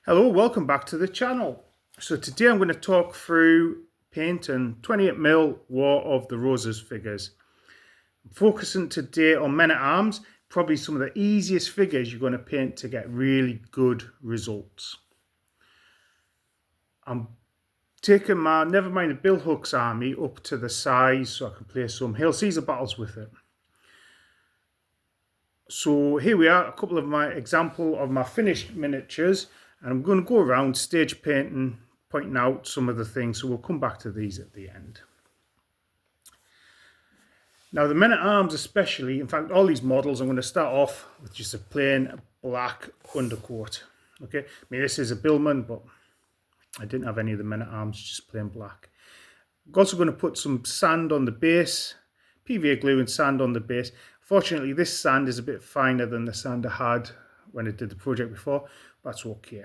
Hello, welcome back to the channel. So today I'm going to talk through painting 28mm War of the Roses figures. I'm focusing today on men-at-arms, probably some of the easiest figures you're going to paint to get really good results. I'm taking my Never Mind the Bill Hooks army up to the size so I can play some Hail Caesar battles with it. So here we are, a couple of my example of my finished miniatures, and I'm going to go around stage painting, pointing out some of the things, so we'll come back to these at the end. Now the men-at-arms especially, in fact all these models, I'm going to start off with just a plain black undercoat. Okay, I mean this is a Billman, but I didn't have any of the men-at-arms, just plain black. I'm also going to put some sand on the base, PVA glue and sand on the base. Fortunately, this sand is a bit finer than the sand I had when I did the project before. That's okay.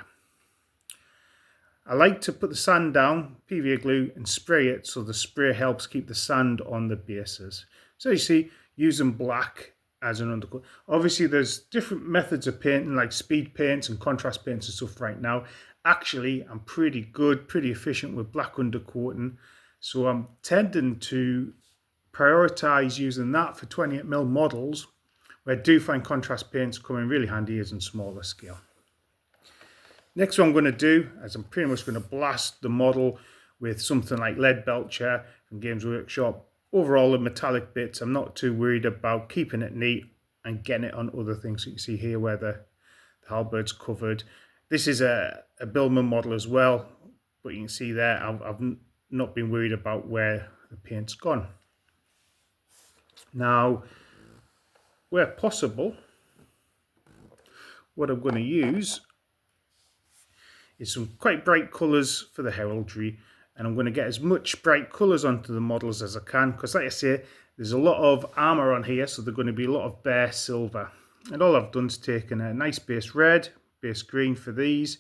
I like to put the sand down, PVA glue, and spray it so the spray helps keep the sand on the bases. So you see, using black as an undercoat. Obviously, there's different methods of painting, like speed paints and contrast paints and stuff right now. Actually, I'm pretty good, pretty efficient with black undercoating. So I'm tending to prioritize using that for 28mm models, where I do find contrast paints come in really handy as in smaller scale. Next, what I'm going to do is I'm pretty much going to blast the model with something like Lead Belcher from Games Workshop. Overall, the metallic bits, I'm not too worried about keeping it neat and getting it on other things. So you can see here where the halberd's covered. This is a Billman model as well, but you can see there I've not been worried about where the paint's gone. Now, where possible, what I'm going to use is some quite bright colours for the heraldry, and I'm going to get as much bright colours onto the models as I can, because like I say, there's a lot of armour on here, so there's going to be a lot of bare silver. And all I've done is taken a nice base red, base green for these,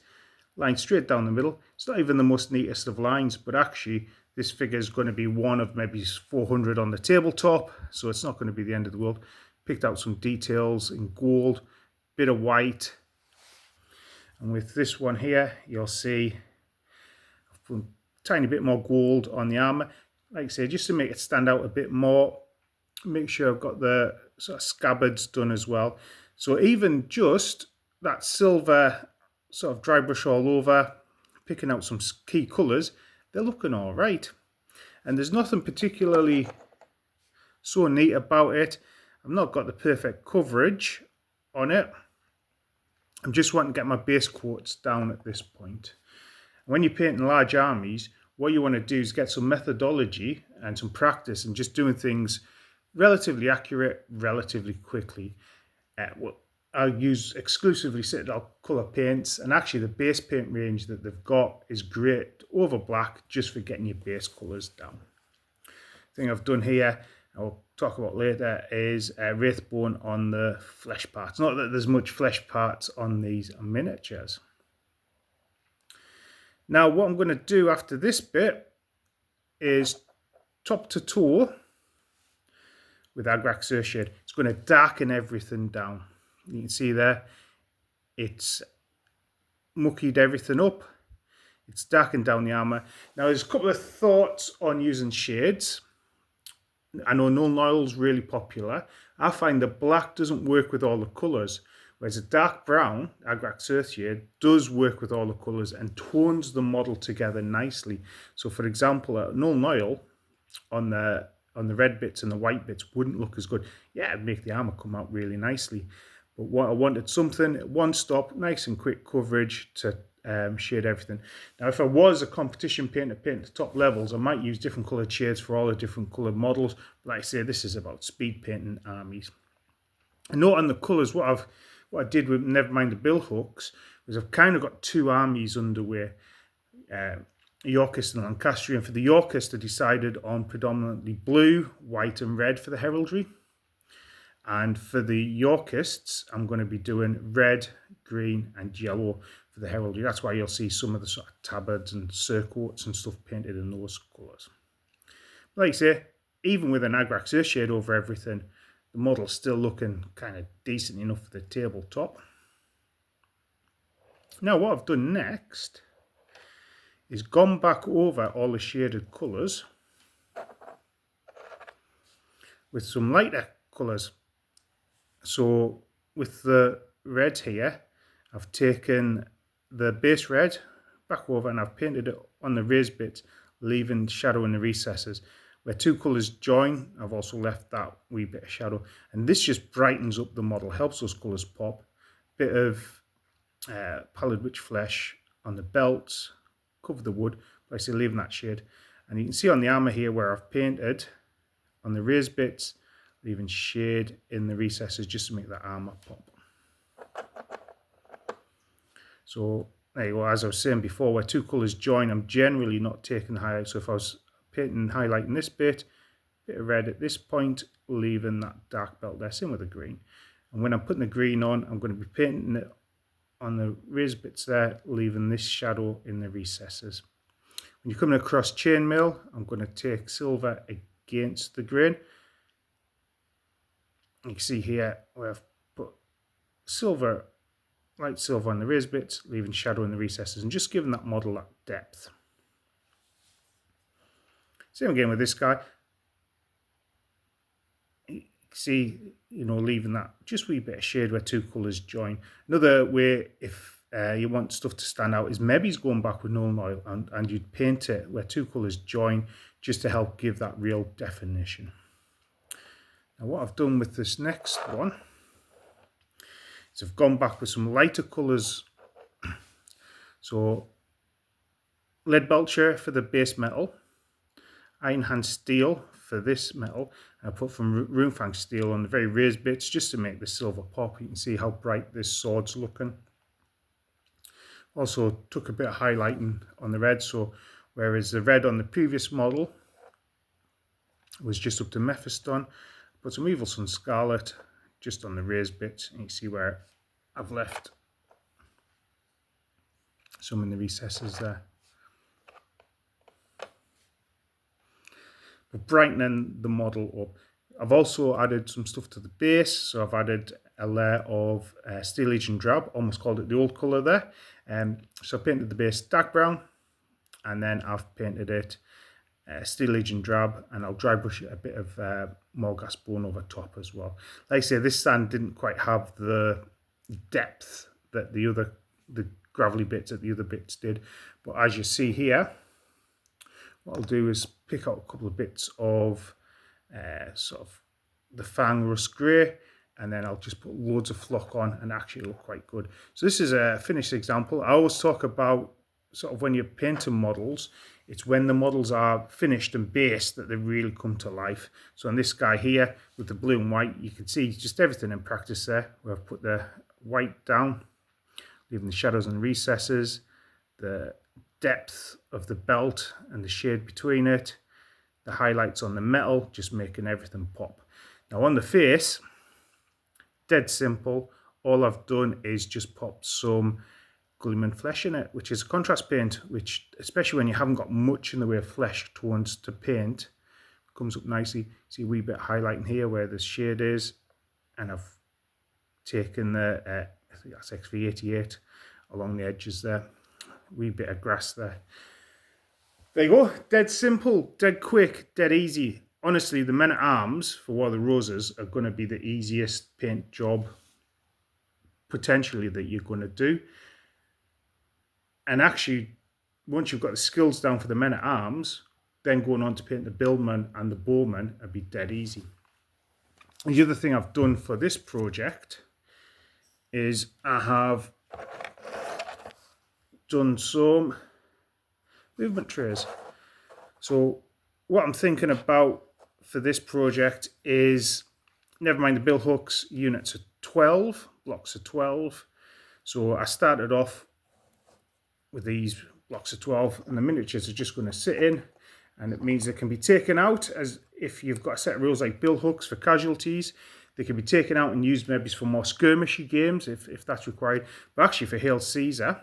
line straight down the middle. It's not even the most neatest of lines, but actually this figure is going to be one of maybe 400 on the tabletop, so it's not going to be the end of the world. Picked out some details in gold, bit of white, and with this one here, you'll see I've put a tiny bit more gold on the armour. Like I say, just to make it stand out a bit more. Make sure I've got the sort of scabbards done as well. So even just that silver sort of dry brush all over, picking out some key colours, they're looking all right. And there's nothing particularly so neat about it. I've not got the perfect coverage on it. I'm just wanting to get my base coats down at this point. When you're painting large armies, what you want to do is get some methodology and some practice and just doing things relatively accurate, relatively quickly. I'll use exclusively Citadel colour paints, and actually the base paint range that they've got is great over black just for getting your base colours down. The thing I've done here, I'll talk about later, is Wraithbone on the flesh parts. Not that there's much flesh parts on these miniatures. Now what I'm going to do after this bit is top to toe with Agrax Earthshade. It's going to darken everything down. You can see there, it's muckied everything up. It's darkened down the armour. Now there's a couple of thoughts on using shades. I know Null Oil's really popular. I find that black doesn't work with all the colours, whereas a dark brown, Agrax Earthshade, does work with all the colours and tones the model together nicely. So for example, Null Oil on the red bits and the white bits wouldn't look as good. Yeah, it'd make the armour come out really nicely. But what I wanted something, one stop, nice and quick coverage to shade everything. Now, if I was a competition painter painting the top levels, I might use different coloured shades for all the different coloured models. But like I say, this is about speed painting armies. And note on the colours, what I did with Never Mind the Bill Hooks was I've kind of got two armies underway. Yorkist and Lancastrian. For the Yorkist, I decided on predominantly blue, white and red for the heraldry. And for the Yorkists, I'm going to be doing red, green and yellow for the heraldry. That's why you'll see some of the sort of tabards and surcoats and stuff painted in those colours. But like I say, even with an Agrax Earthshade over everything, the model's still looking kind of decent enough for the tabletop. Now what I've done next is gone back over all the shaded colours with some lighter colours. So with the red here, I've taken the base red back over and I've painted it on the raised bits, leaving shadow in the recesses. Where two colours join, I've also left that wee bit of shadow. And this just brightens up the model, helps those colours pop. Bit of pallid witch flesh on the belts, cover the wood, but I say leaving that shade. And you can see on the armour here where I've painted on the raised bits, leaving shade in the recesses just to make that armour pop. So there you go, as I was saying before, where two colours join, I'm generally not taking the highlight. So if I was painting highlighting this bit of red at this point, leaving that dark belt there, same with the green. And when I'm putting the green on, I'm going to be painting it on the raised bits there, leaving this shadow in the recesses. When you're coming across chainmail, I'm going to take silver against the grain. You can see here where I've put silver, light silver on the raised bits, leaving shadow in the recesses and just giving that model that depth. Same again with this guy. You can see, leaving that just wee bit of shade where two colours join. Another way, if you want stuff to stand out, is maybe going back with Nuln Oil and you'd paint it where two colours join just to help give that real definition. Now what I've done with this next one is I've gone back with some lighter colours. So lead belcher for the base metal, iron hand steel for this metal. I put some Runefang steel on the very raised bits just to make the silver pop. You can see how bright this sword's looking. Also took a bit of highlighting on the red, so whereas the red on the previous model was just up to Mephiston, put some Evil Sun Scarlet just on the raised bits, and you can see where I've left some in the recesses there. But brightening the model up. I've also added some stuff to the base, so I've added a layer of Steel Legion Drab, almost called it the old colour there. So I painted the base dark brown, and then I've painted it Steel Legion Drab, and I'll dry brush it a bit of Morghast Bone over top as well. Like I say, this sand didn't quite have the depth that the gravelly bits at the other bits did, but as you see here, what I'll do is pick out a couple of bits of sort of the Fang Rust Grey, and then I'll just put loads of flock on and actually look quite good. So this is a finished example. I always talk about sort of when you're painting models, it's when the models are finished and based that they really come to life. So on this guy here with the blue and white, you can see just everything in practice there, where I've put the white down, leaving the shadows and recesses, the depth of the belt and the shade between it, the highlights on the metal, just making everything pop. Now on the face, dead simple. All I've done is just pop some Gulliman flesh in it, which is a contrast paint, which, especially when you haven't got much in the way of flesh tones to paint, comes up nicely. See a wee bit of highlighting here where the shade is, and I've taken the, I think that's XV88 along the edges there. Wee bit of grass there. There you go. Dead simple, dead quick, dead easy. Honestly, the men at arms for War of the Roses are going to be the easiest paint job potentially that you're going to do. And actually, once you've got the skills down for the men at arms, then going on to paint the billman and the bowman would be dead easy. And the other thing I've done for this project is I have done some movement trays. So what I'm thinking about for this project is, never mind the bill hooks, units of 12, blocks of 12. So I started off with these blocks of 12, and the miniatures are just going to sit in, and it means they can be taken out, as if you've got a set of rules like bill hooks for casualties, they can be taken out and used maybe for more skirmishy games if that's required. But actually for Hail Caesar,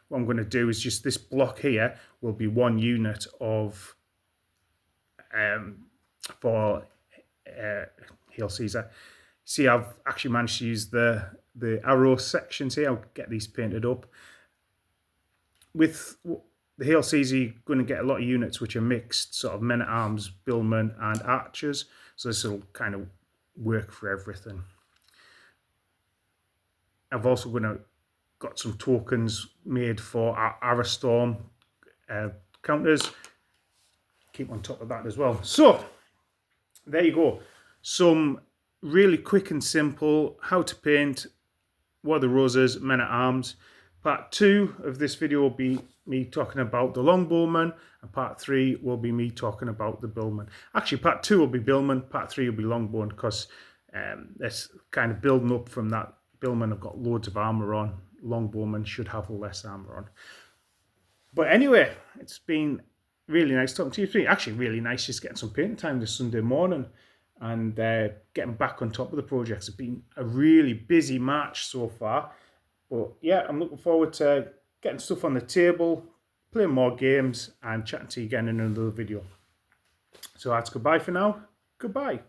what I'm going to do is just this block here will be one unit of for Hail Caesar. See, I've actually managed to use the the arrow sections here. I'll get these painted up. With the HLCs, you're going to get a lot of units which are mixed, sort of men-at-arms, billmen and archers. So this will kind of work for everything. I've also got some tokens made for our Arastorm counters. Keep on top of that as well. So there you go. Some really quick and simple how to paint War of the Roses, men-at-arms. Part 2 of this video will be me talking about the longbowmen, and part 3 will be me talking about the billmen. Actually, part 2 will be billmen, part 3 will be longbowmen, because it's kind of building up from that. Billmen have got loads of armour on, longbowmen should have less armour on. But anyway, it's been really nice talking to you. It's been actually really nice just getting some painting time this Sunday morning and getting back on top of the projects. It's been a really busy March so far. But yeah, I'm looking forward to getting stuff on the table, playing more games, and chatting to you again in another video. So that's goodbye for now. Goodbye.